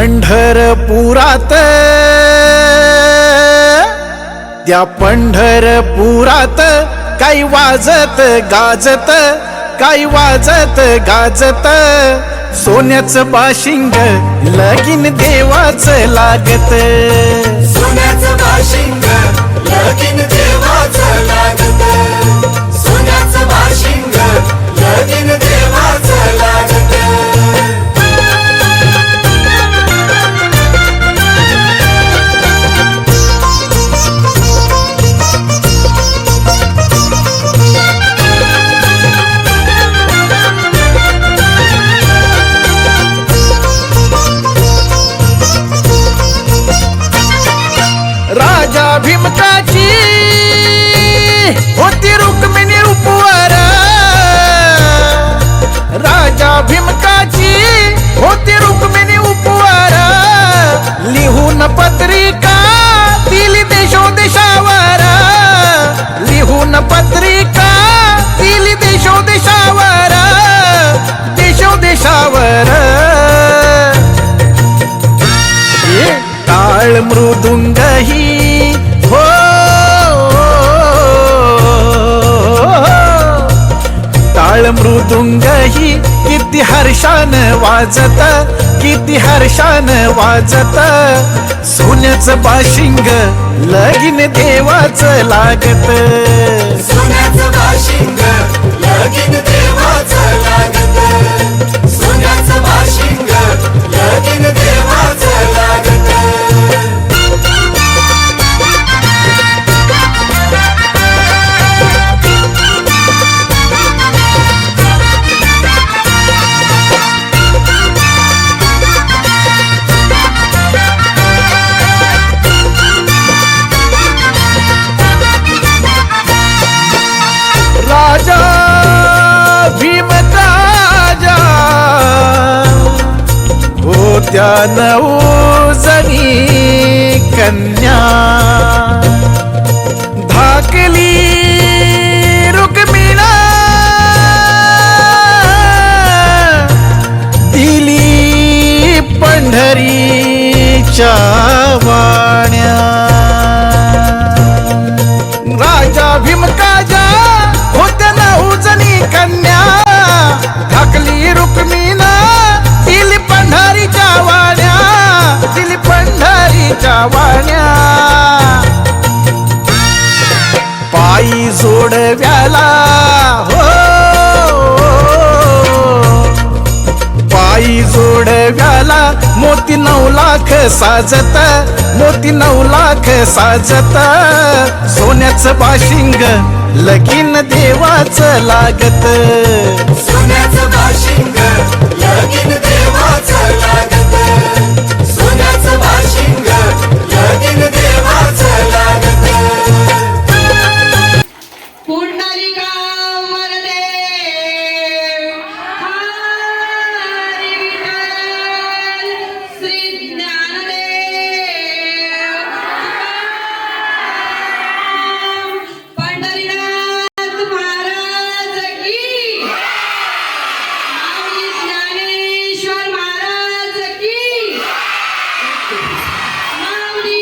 पंढरपुरात, त्या पंढरपुरात काही वाजत गाजत, काही वाजत गाजत, सोन्याचं बाशिंग लगीन देवाचं लागत, सोन्याचं बाशिंग लगीन देवाचं लागत, सोन्याचं बाशिंग लगीन देवाचं लागत. राजा भीमकाची होती रुक्मिणी रूपवर, राजा भीमकाची होती रुक्मिणी उपवर, लिहून पत्रिका दिली देशोदेशावर, लिहून पत्रिका दिली देशोदेशावर, देशोदेशावर. टाळ मृदुंग ही हो, टाळ मृदुंग ही किती हर्षान वाजत, किती हर्षान वाजत, सोन्याचं बाशिंग लगीन देवाचं लागत, सोन्याचं बाशिंग लगीन देवाचं लागत, सोन्याचं बाशिंग लगीन देवाचं लागत. राजा भीमकाजा होत्या 9 जणी कन्या, धाकली रुक्मिणा दिली पंढरीच्या वाण्या. राजा भीमकाजा होत्या 9 जणी कन्या, धाकली रुक्मिणा दिली पंढरीच्या वाण्या, दिली पंढरीच्या वाण्या. पायी जोडव्याला हो, पायी जोडव्याला मोती 9 लाख साजत, मोती 9 लाख साजत, सोन्याचं बाशिंग लगीन देवाचं लागत, सोन्याचं बाशिंग लगीन देवाचं लागत, सोन्याचं बाशिंग लगीन देवाचं लागत. पुंडलिका वरदेव हरी विठ्ठल श्री ज्ञानदेव पंढरीनाथ महाराज की, स्वामी ज्ञानेश्वर महाराज की, माऊली